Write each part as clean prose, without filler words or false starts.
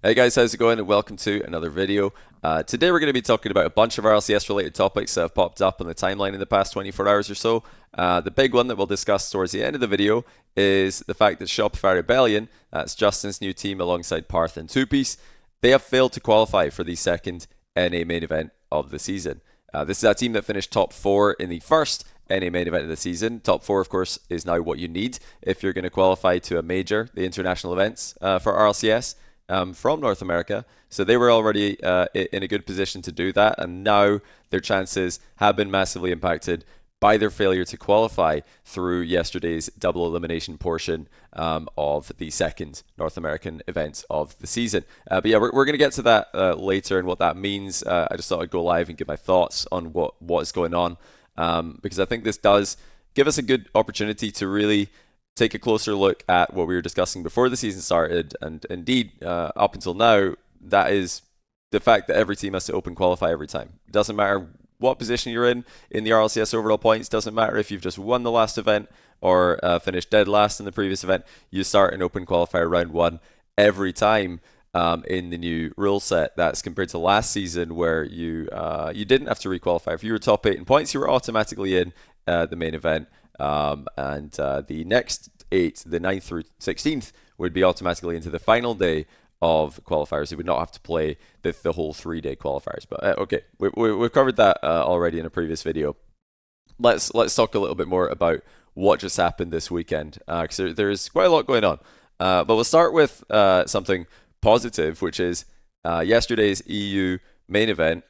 Hey guys, how's it going? And welcome to another video. Today we're going to be talking about a bunch of RLCS related topics that have popped up on the timeline in the past 24 hours or so. The big one that we'll discuss towards the end of the video is the fact that Shopify Rebellion, that's Justin's new team alongside Parth and Two Piece, they have failed to qualify for the second NA main event of the season. This is a team that finished top 4 in the first NA main event of the season. Top 4, of course, is now what you need if you're going to qualify to a major, the international events for RLCS. From North America, so they were already in a good position to do that, and now their chances have been massively impacted by their failure to qualify through yesterday's double elimination portion of the second North American event of the season. But yeah, we're going to get to that later and what that means. I just thought I'd go live and give my thoughts on what is going on, because I think this does give us a good opportunity to really take a closer look at what we were discussing before the season started, and indeed, up until now, that is the fact that every team has to open qualify every time. It doesn't matter what position you're in the RLCS overall points, doesn't matter if you've just won the last event or finished dead last in the previous event, you start an open qualifier round 1 every time in the new rule set. That's compared to last season where you didn't have to requalify. If you were top 8 in points, you were automatically in the main event. The next 8, the 9th through 16th, would be automatically into the final day of qualifiers. You would not have to play the whole 3-day qualifiers. But okay, we've covered that already in a previous video. Let's talk a little bit more about what just happened this weekend, because there's quite a lot going on. But we'll start with something positive, which is yesterday's EU main event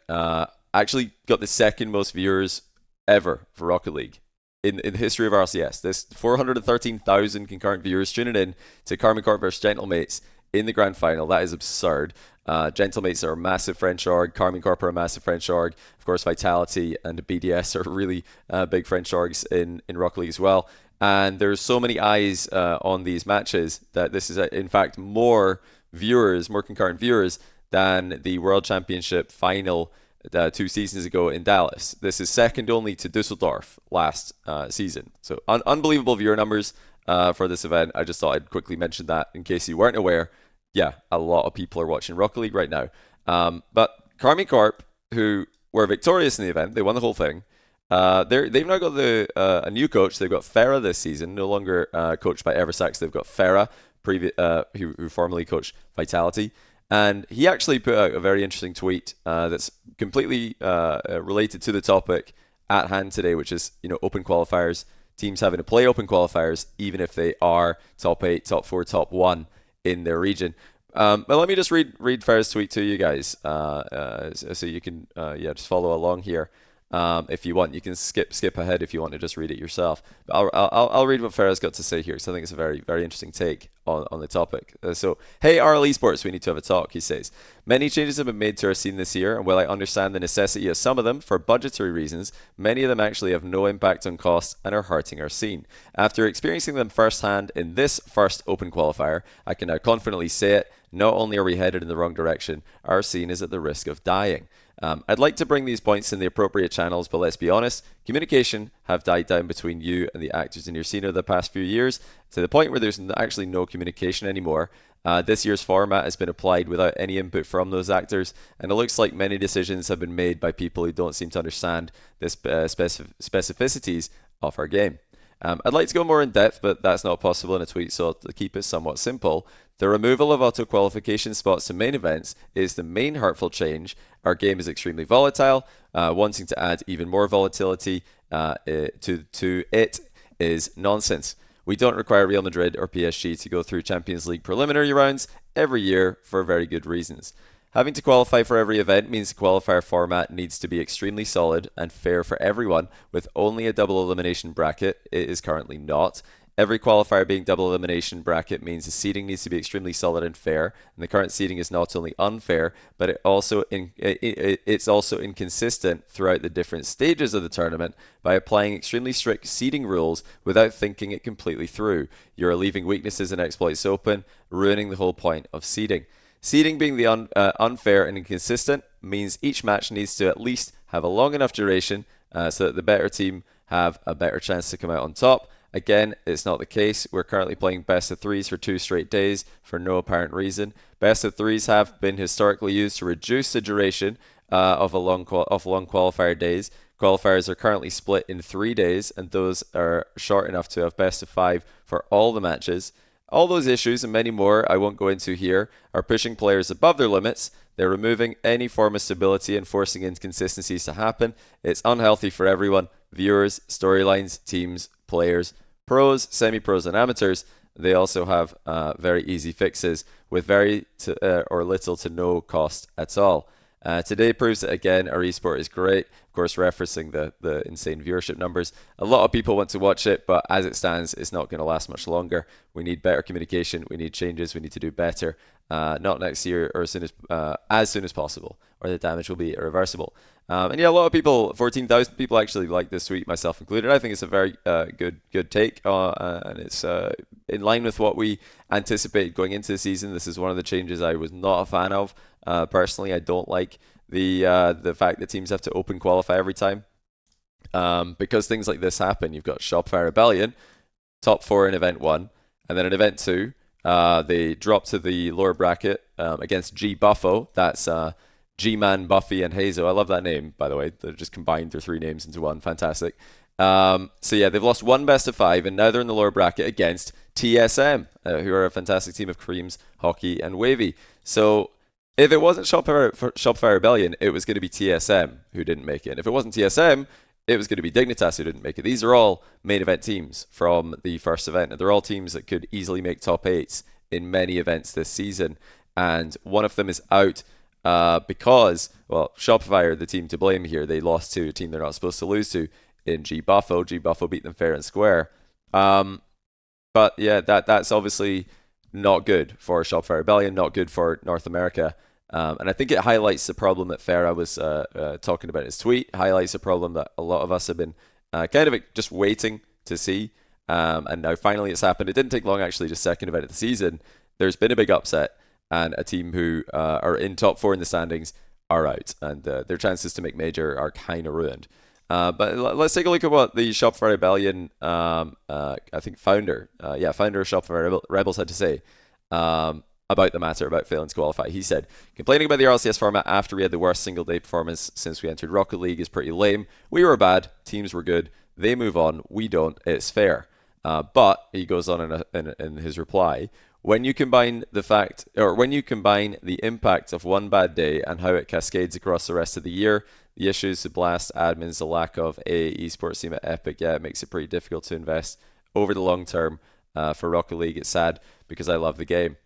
actually got the second most viewers ever for Rocket League. In the history of RLCS, this 413,000 concurrent viewers tuning in to Karmine Corp vs Gentlemates in the grand final. That is absurd. Gentlemates are a massive French org. Karmine Corp are a massive French org. Of course, Vitality and BDS are really big French orgs in Rocket League as well. And there's so many eyes on these matches that this is, in fact, more concurrent viewers than the World Championship final 2 seasons ago in Dallas. This is second only to Dusseldorf last season. So unbelievable viewer numbers for this event. I just thought I'd quickly mention that in case you weren't aware. Yeah, a lot of people are watching Rocket League right now. But Karmine Corp, who were victorious in the event, they won the whole thing. They've now got a new coach. They've got Farah this season, no longer coached by Eversax. They've got Farah, who formerly coached Vitality. And he actually put out a very interesting tweet that's completely related to the topic at hand today, which is, open qualifiers, teams having to play open qualifiers, even if they are top 8, top 4, top 1 in their region. But let me just read Farah's tweet to you guys, so you can just follow along here. If you want, you can skip ahead if you want to just read it yourself. But I'll read what Farah's got to say here, because I think it's a very, very interesting take on the topic. So, hey RL Esports, we need to have a talk, he says. Many changes have been made to our scene this year, and while I understand the necessity of some of them for budgetary reasons, many of them actually have no impact on costs and are hurting our scene. After experiencing them firsthand in this first open qualifier, I can now confidently say it. Not only are we headed in the wrong direction, our scene is at the risk of dying. I'd like to bring these points in the appropriate channels, but let's be honest, communication have died down between you and the actors in your scene over the past few years, to the point where there's actually no communication anymore. This year's format has been applied without any input from those actors, and it looks like many decisions have been made by people who don't seem to understand the specificities of our game. I'd like to go more in depth, but that's not possible in a tweet, so I'll keep it somewhat simple. The removal of auto-qualification spots to main events is the main hurtful change. Our game is extremely volatile. Wanting to add even more volatility to it is nonsense. We don't require Real Madrid or PSG to go through Champions League preliminary rounds every year for very good reasons. Having to qualify for every event means the qualifier format needs to be extremely solid and fair for everyone, with only a double elimination bracket. It is currently not. Every qualifier being double elimination bracket means the seeding needs to be extremely solid and fair, and the current seeding is not only unfair, but it's also inconsistent throughout the different stages of the tournament by applying extremely strict seeding rules without thinking it completely through. You're leaving weaknesses and exploits open, ruining the whole point of seeding. Seeding being the unfair and inconsistent means each match needs to at least have a long enough duration so that the better team have a better chance to come out on top. Again, it's not the case. We're currently playing best of threes for 2 straight days for no apparent reason. Best of threes have been historically used to reduce the duration of long qualifier days. Qualifiers are currently split in 3 days, and those are short enough to have best of 5 for all the matches. All those issues and many more I won't go into here are pushing players above their limits. They're removing any form of stability and forcing inconsistencies to happen. It's unhealthy for everyone: viewers, storylines, teams, players, pros, semi-pros, and amateurs. They also have very easy fixes with very or little to no cost at all. Today proves that, again, our esport is great. Of course, referencing the insane viewership numbers. A lot of people want to watch it, but as it stands, it's not going to last much longer. We need better communication. We need changes. We need to do better. Not next year or as soon as possible, or the damage will be irreversible. And yeah, a lot of people, 14,000 people actually like this tweet, myself included. I think it's a very good take, and it's in line with what we anticipated going into the season. This is one of the changes I was not a fan of. Personally, I don't like the fact that teams have to open qualify every time, because things like this happen. You've got Shopify Rebellion, top 4 in Event 1, and then in Event 2, they drop to the lower bracket against G Buffo. That's G-Man, Buffy, and Hazo. I love that name, by the way. They've just combined their 3 names into one. Fantastic. So yeah, they've lost 1 best of 5, and now they're in the lower bracket against TSM, who are a fantastic team of Creams, Hockey, and Wavy. So if it wasn't Shopify Rebellion, it was going to be TSM who didn't make it. And if it wasn't TSM, it was going to be Dignitas who didn't make it. These are all main event teams from the first event, and they're all teams that could easily make top 8s in many events this season. And one of them is out because, well, Shopify are the team to blame here. They lost to a team they're not supposed to lose to in G Buffo. G Buffo beat them fair and square. But yeah, that's obviously not good for Shopify Rebellion, not good for North America. And I think it highlights the problem that Farah was talking about in his tweet, highlights a problem that a lot of us have been kind of just waiting to see. And now finally it's happened. It didn't take long, actually, just second event of the season. There's been a big upset, and a team who are in top 4 in the standings are out, and their chances to make major are kind of ruined. But let's take a look at what the Shopify Rebellion, I think founder of Shopify Rebels had to say about the matter, about failing to qualify. He said, complaining about the RLCS format after we had the worst single day performance since we entered Rocket League is pretty lame. We were bad, teams were good, they move on, we don't, it's fair. But he goes on in his reply, when you combine the impact of one bad day and how it cascades across the rest of the year, the issues, the blast, admins, the lack of a esports team at Epic, yeah, it makes it pretty difficult to invest over the long term for Rocket League. It's sad because I love the game.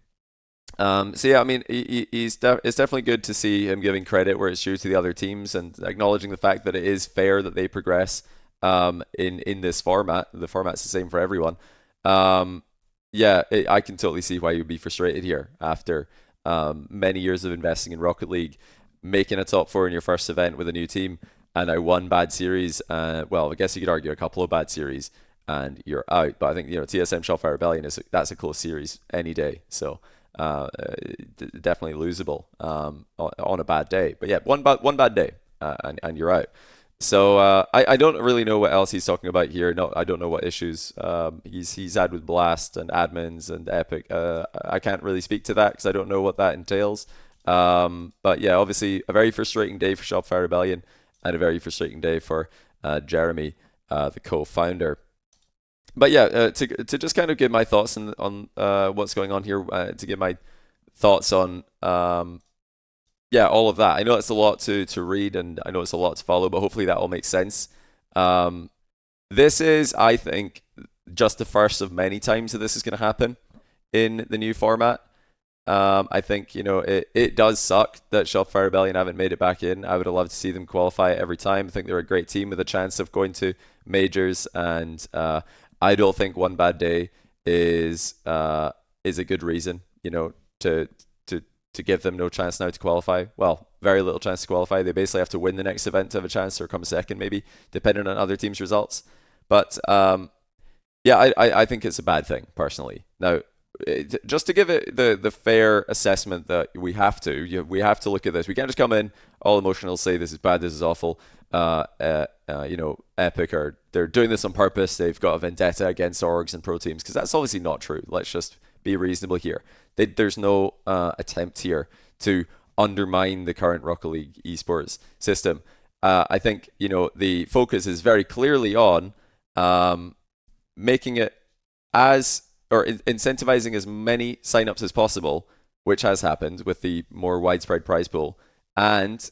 So yeah, I mean, it's definitely good to see him giving credit where it's due to the other teams and acknowledging the fact that it is fair that they progress in this format. The format's the same for everyone. Yeah, I can totally see why you'd be frustrated here after many years of investing in Rocket League, making a top 4 in your first event with a new team, and now one bad series. Well, I guess you could argue a couple of bad series, and you're out. But I think TSM Shopify Rebellion that's a close series any day. So definitely losable on a bad day. But yeah, one bad day, and you're out. So I don't really know what else he's talking about here. No, I don't know what issues he's had with Blast and admins and Epic. I can't really speak to that because I don't know what that entails. But yeah, obviously a very frustrating day for Shopify Rebellion and a very frustrating day for Jeremy, the co-founder. But yeah, to just kind of give my thoughts on what's going on here, to give my thoughts on all of that. I know it's a lot to read, and I know it's a lot to follow, but hopefully that all makes sense. This is, I think, just the first of many times that this is going to happen in the new format. I think, it does suck that Shopify Rebellion haven't made it back in. I would have loved to see them qualify every time. I think they're a great team with a chance of going to majors, and I don't think one bad day is a good reason, to give them no chance now to qualify. Well, very little chance to qualify. They basically have to win the next event to have a chance, or come second maybe, depending on other teams' results. But I think it's a bad thing, personally. Now, just to give it the fair assessment that we have to look at this. We can't just come in all emotional, say this is bad, this is awful. Epic they're doing this on purpose. They've got a vendetta against orgs and pro teams, because that's obviously not true. Let's just be reasonable here. There's no attempt here to undermine the current Rocket League esports system. I think the focus is very clearly on making it incentivizing as many signups as possible, which has happened with the more widespread prize pool, and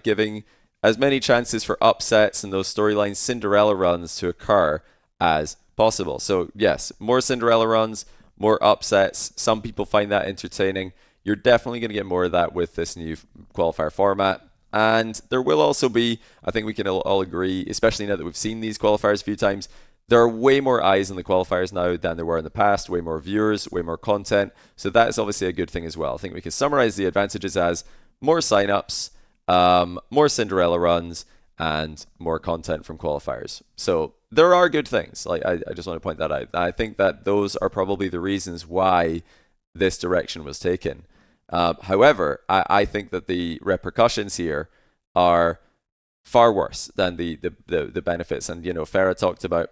giving as many chances for upsets and those storylines, Cinderella runs, to occur as possible. So yes, more Cinderella runs, more upsets. Some people find that entertaining. You're definitely going to get more of that with this new qualifier format. And there will also be, I think we can all agree, especially now that we've seen these qualifiers a few times, there are way more eyes on the qualifiers now than there were in the past, way more viewers, way more content. So that is obviously a good thing as well. I think we can summarize the advantages as more signups, more Cinderella runs, and more content from qualifiers. So there are good things. Like I just want to point that out. I think that those are probably the reasons why this direction was taken. However, I think that the repercussions here are far worse than the benefits. And Farah talked about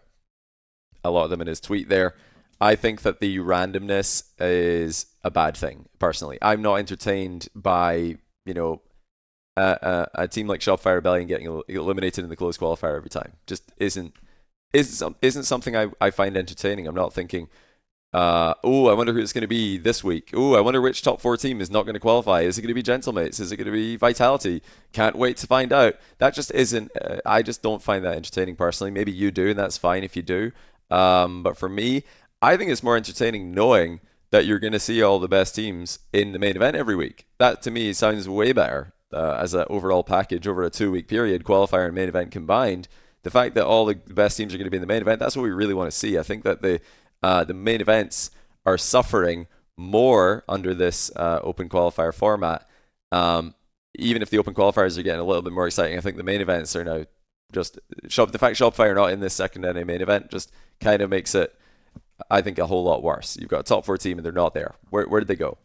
a lot of them in his tweet there. I think that the randomness is a bad thing, personally. I'm not entertained by a team like Shopify Rebellion getting eliminated in the closed qualifier every time. Just isn't something I find entertaining. I'm not thinking, I wonder who it's going to be this week. I wonder which top 4 team is not going to qualify. Is it going to be Gentlemates? Is it going to be Vitality? Can't wait to find out. That just isn't, I just don't find that entertaining personally. Maybe you do, and that's fine if you do. But for me, I think it's more entertaining knowing that you're going to see all the best teams in the main event every week. That to me sounds way better as an overall package over a 2-week period, qualifier and main event combined. The fact that all the best teams are going to be in the main event, that's what we really want to see. I think that the main events are suffering more under this open qualifier format. Even if the open qualifiers are getting a little bit more exciting, I think the main events are now just the fact Shopify are not in this second NA main event just kind of makes it, I think, a whole lot worse. You've got a top 4 team and they're not there. Where did they go?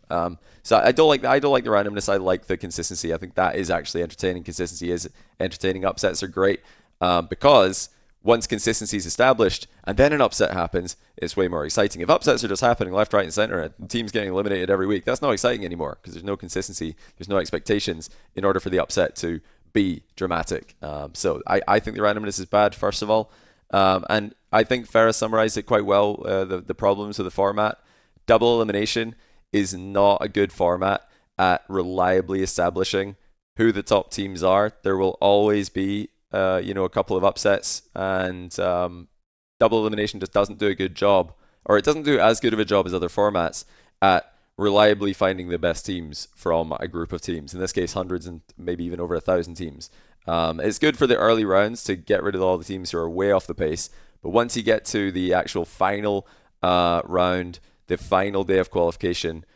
So I don't like the randomness. I like the consistency. I think that is actually entertaining. Consistency is entertaining. Upsets are great because once consistency is established and then an upset happens, it's way more exciting. If upsets are just happening left, right, and center, and teams getting eliminated every week, that's not exciting anymore because there's no consistency, there's no expectations in order for the upset to be dramatic. So I think the randomness is bad, first of all. And I think Farah summarized it quite well, the problems with the format. Double elimination is not a good format at reliably establishing who the top teams are. There will always be a couple of upsets, and double elimination just doesn't do a good job, or it doesn't do as good of a job as other formats at reliably finding the best teams from a group of teams. In this case, hundreds and maybe even over 1,000 teams. It's good for the early rounds to get rid of all the teams who are way off the pace, but once you get to the actual final round, the final day of qualification,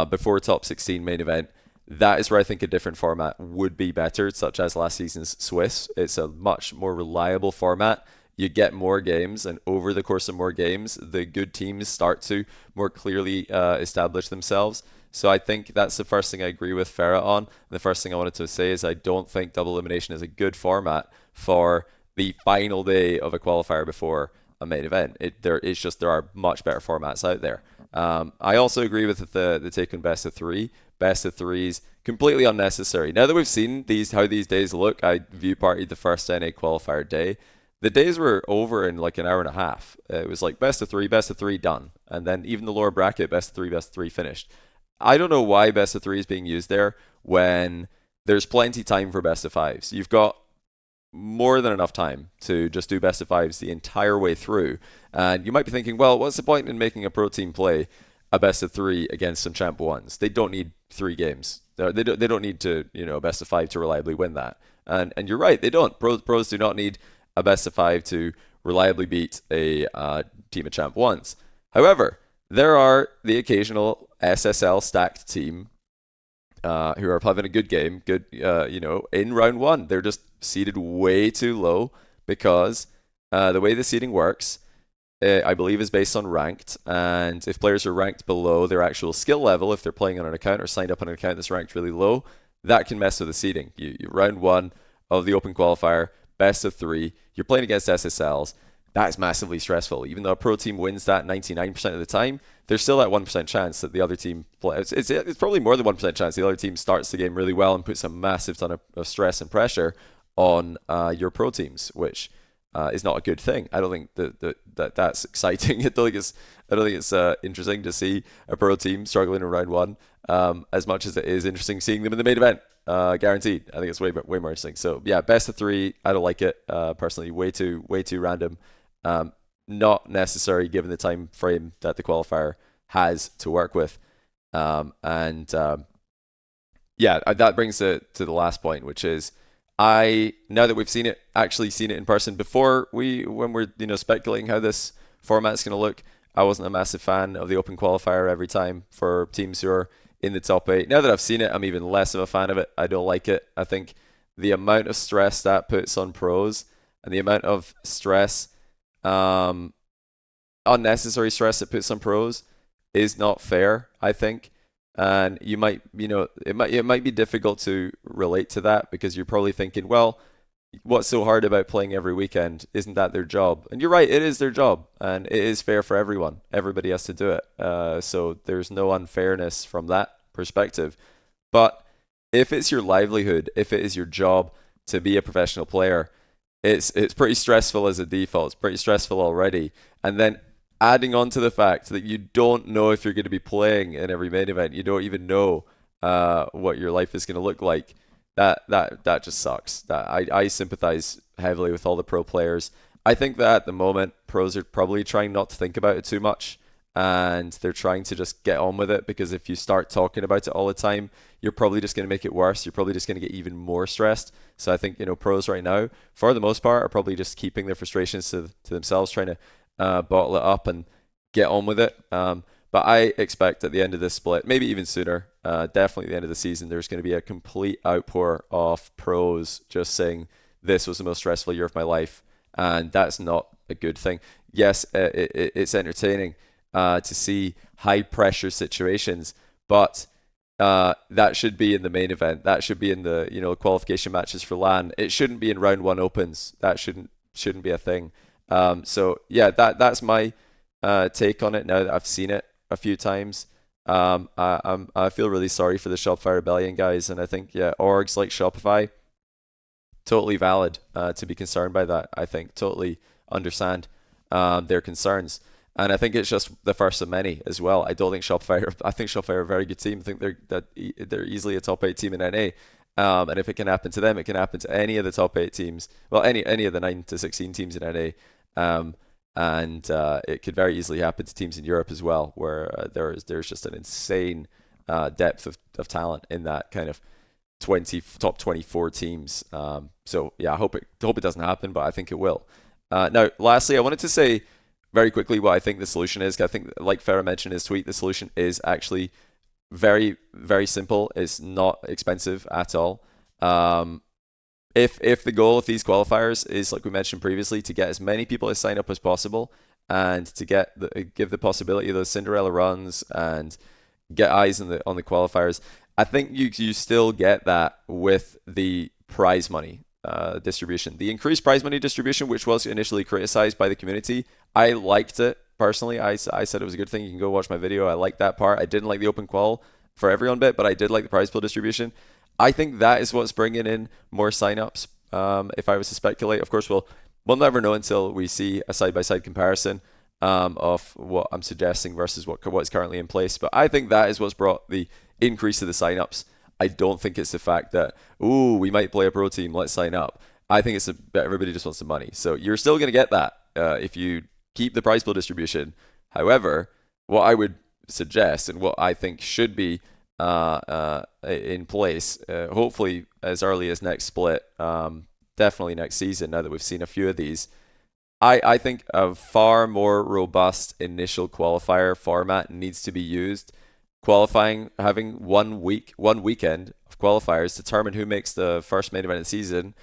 before top 16 main event, that is where I think a different format would be better, such as last season's Swiss. It's a much more reliable format. You get more games, and over the course of more games, the good teams start to more clearly establish themselves. So I think that's the first thing I agree with Farah on. And the first thing I wanted to say is I don't think double elimination is a good format for the final day of a qualifier before a main event. There are much better formats out there. I also agree with the take on best of 3. Best of 3s, completely unnecessary. Now that we've seen how these days look, I view partied the first NA qualifier day. The days were over in like an hour and a half. It was like best of 3, done. And then even the lower bracket, best of 3, finished. I don't know why best of 3 is being used there when there's plenty time for best of 5s. You've got more than enough time to just do best of 5s the entire way through. And you might be thinking, well, what's the point in making a pro team play a best of 3 against some champ 1s? They don't need 3 games. They don't need to, a best of 5 to reliably win that. And you're right, they don't. Pros do not need a best of 5 to reliably beat a team of champ 1s. However, there are the occasional SSL stacked team who are having a good game, in round 1. They're just seeded way too low because the way the seeding works, I believe, is based on ranked. And if players are ranked below their actual skill level, if they're playing on an account or signed up on an account that's ranked really low, that can mess with the seeding. You round 1 of the open qualifier, best of 3. You're playing against SSLs. That is massively stressful. Even though a pro team wins that 99% of the time, there's still that 1% chance that the other team plays. It's probably more than 1% chance the other team starts the game really well and puts a massive ton of stress and pressure on your pro teams, which is not a good thing. I don't think that's exciting. I don't think it's interesting to see a pro team struggling in round 1 as much as it is interesting seeing them in the main event. Guaranteed. I think it's way more interesting. So yeah, best of 3. I don't like it personally. Way too random. Not necessary given the time frame that the qualifier has to work with. Yeah, that brings it to the last point, which is now that we've actually seen it in person before, when we're speculating how this format's going to look, I wasn't a massive fan of the open qualifier every time for teams who are in the top 8. Now that I've seen it, I'm even less of a fan of it. I don't like it. I think the amount of stress that puts on pros and the amount of stress, unnecessary stress it puts on pros is not fair, I think. And it might be difficult to relate to that because you're probably thinking, well, what's so hard about playing every weekend? Isn't that their job? And you're right, it is their job, and it is fair for everyone. Everybody has to do it. So there's no unfairness from that perspective. But if it's your livelihood, if it is your job to be a professional player, it's pretty stressful as a default. It's pretty stressful already. And then adding on to the fact that you don't know if you're going to be playing in every main event, you don't even know what your life is going to look like. That just sucks. I sympathize heavily with all the pro players. I think that at the moment, pros are probably trying not to think about it too much, and they're trying to just get on with it, because if you start talking about it all the time, you're probably just going to make it worse. You're probably just going to get even more stressed. So I think, pros right now, for the most part, are probably just keeping their frustrations to themselves, trying to bottle it up and get on with it. But I expect at the end of this split, maybe even sooner, definitely at the end of the season, there's going to be a complete outpour of pros just saying, this was the most stressful year of my life. And that's not a good thing. Yes, it's entertaining to see high pressure situations, but that should be in the main event. That should be in the qualification matches for LAN. It shouldn't be in round 1 opens. That shouldn't be a thing. So yeah, that's my take on it now that I've seen it a few times. I feel really sorry for the Shopify Rebellion guys, and I think orgs like Shopify, totally valid to be concerned by that. I think totally understand their concerns, and I think it's just the first of many as well. I think Shopify are a very good team. I think they're easily a top 8 team in NA. And if it can happen to them, it can happen to any of the top 8 teams. Well, any of the 9 to 16 teams in NA. And it could very easily happen to teams in Europe as well, where there's just an insane depth of talent in that kind of top 24 teams. So yeah, I hope it doesn't happen, but I think it will. Now, lastly, I wanted to say very quickly what I think the solution is. I think, like Farah mentioned in his tweet, the solution is actually very, very simple. It's not expensive at all. If the goal of these qualifiers is, like we mentioned previously, to get as many people to sign up as possible, and to give the possibility of those Cinderella runs and get eyes on the qualifiers, I think you still get that with the prize money distribution. The increased prize money distribution, which was initially criticized by the community, I liked it personally. I said it was a good thing. You can go watch my video. I liked that part. I didn't like the open qual for everyone bit, but I did like the prize pool distribution. I think that is what's bringing in more signups. If I was to speculate, of course, we'll never know until we see a side-by-side comparison of what I'm suggesting versus what's currently in place. But I think that is what's brought the increase of the signups. I don't think it's the fact that, we might play a pro team, let's sign up. I think it's that everybody just wants the money. So you're still going to get that if you keep the prize pool distribution. However, what I would suggest and what I think should be in place, hopefully as early as next split, definitely next season, now that we've seen a few of these, I think a far more robust initial qualifier format needs to be used. Qualifying, having one weekend of qualifiers determine who makes the first main event of the season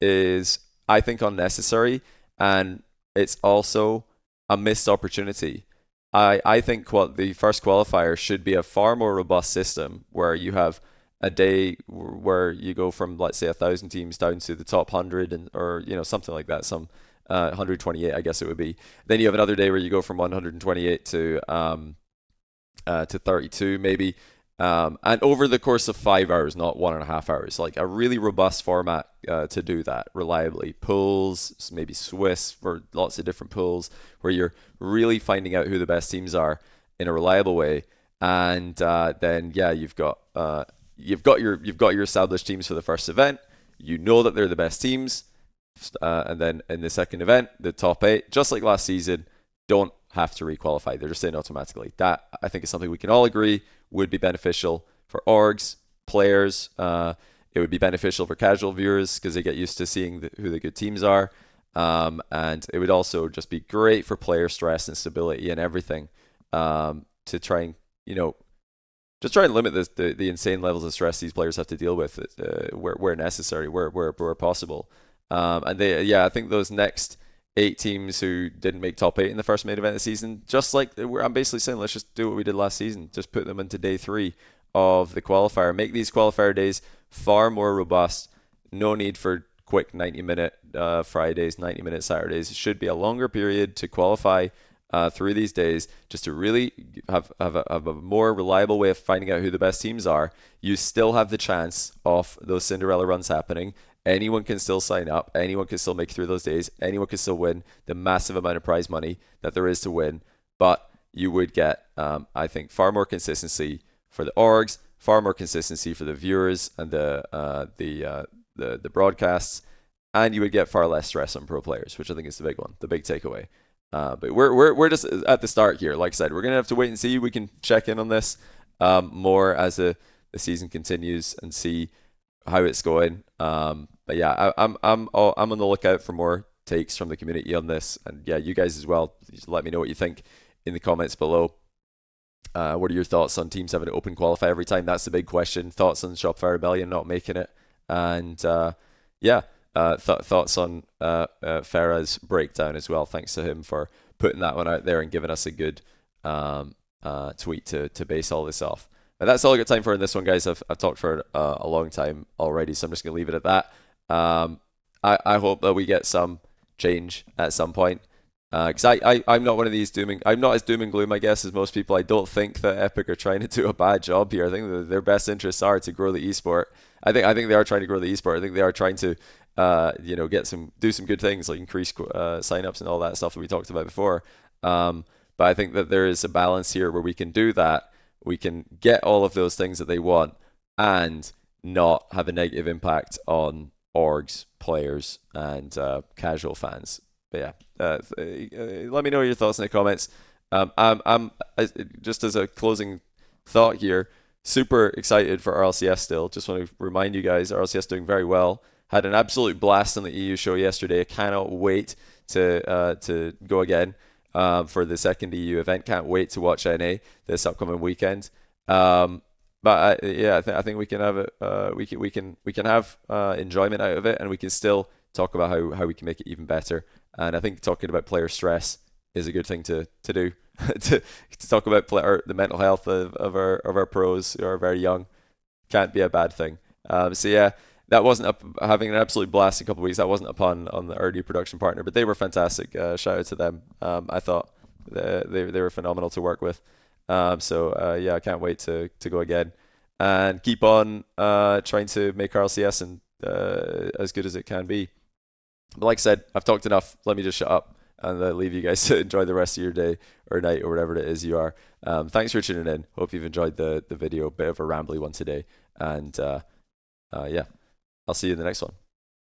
is, I think, unnecessary, and it's also a missed opportunity. I think the first qualifier should be a far more robust system where you have a day where you go from, let's say, 1,000 teams down to the top 100, and or something like that, some 128, I guess it would be. Then you have another day where you go from 128 to 32 maybe. And over the course of 5 hours, not 1.5 hours, like a really robust format to do that reliably. Pools, maybe Swiss for lots of different pools, where you're really finding out who the best teams are in a reliable way. And then you've got your established teams for the first event. You know that they're the best teams, and then in the second event, the top 8, just like last season, don't have to requalify. They're just in automatically. That, I think, is something we can all agree would be beneficial for orgs, players. It would be beneficial for casual viewers because they get used to seeing who the good teams are. And it would also just be great for player stress and stability and everything, to try and, just try and limit the insane levels of stress these players have to deal with where necessary, where possible. And I think those next 8 teams who didn't make top 8 in the first main event of the season, just like I'm basically saying, let's just do what we did last season. Just put them into day 3 of the qualifier. Make these qualifier days far more robust. No need for quick 90-minute Fridays, 90-minute Saturdays. It should be a longer period to qualify through these days, just to really have a more reliable way of finding out who the best teams are. You still have the chance of those Cinderella runs happening. Anyone can still sign up. Anyone can still make it through those days. Anyone can still win the massive amount of prize money that there is to win. But you would get, I think, far more consistency for the orgs, far more consistency for the viewers and the broadcasts, and you would get far less stress on pro players, which I think is the big one, the big takeaway. But we're just at the start here. Like I said, we're gonna have to wait and see. We can check in on this more as the season continues and see how it's going. But yeah, I'm on the lookout for more takes from the community on this, and yeah, you guys as well. Just let me know what you think in the comments below. What are your thoughts on teams having to open qualify every time? That's the big question. Thoughts on Shopify Rebellion not making it, and thoughts on Farah's breakdown as well. Thanks to him for putting that one out there and giving us a good tweet to base all this off. And that's all I got time for in this one, guys. I've talked for a long time already, so I'm just going to leave it at that. I hope that we get some change at some point. Because I'm not one of these I'm not as doom and gloom, I guess, as most people. I don't think that Epic are trying to do a bad job here. I think their best interests are to grow the esport. I think they are trying to grow the esport. I think they are trying to do some good things, like increase signups and all that stuff that we talked about before. But I think that there is a balance here where we can do that. We can get all of those things that they want and not have a negative impact on orgs, players, and casual fans. But yeah, let me know your thoughts in the comments. I'm just as a closing thought here, super excited for RLCS still. Just want to remind you guys, RLCS doing very well. Had an absolute blast on the EU show yesterday. I cannot wait to go again for the second EU event. Can't wait to watch NA this upcoming weekend. But I think we can have it. We can have enjoyment out of it, and we can still talk about how we can make it even better. And I think talking about player stress is a good thing to do. to talk about the mental health of our pros who are very young can't be a bad thing. So yeah, that wasn't having an absolute blast in a couple of weeks. That wasn't a pun on the Urdu production partner, but they were fantastic. Shout out to them. I thought they were phenomenal to work with. I can't wait to go again and keep on trying to make RLCS and as good as it can be. But like I said, I've talked enough. Let me just shut up and leave you guys to enjoy the rest of your day or night or whatever it is you are. Thanks for tuning in. Hope you've enjoyed the video. Bit of a rambly one today. And I'll see you in the next one.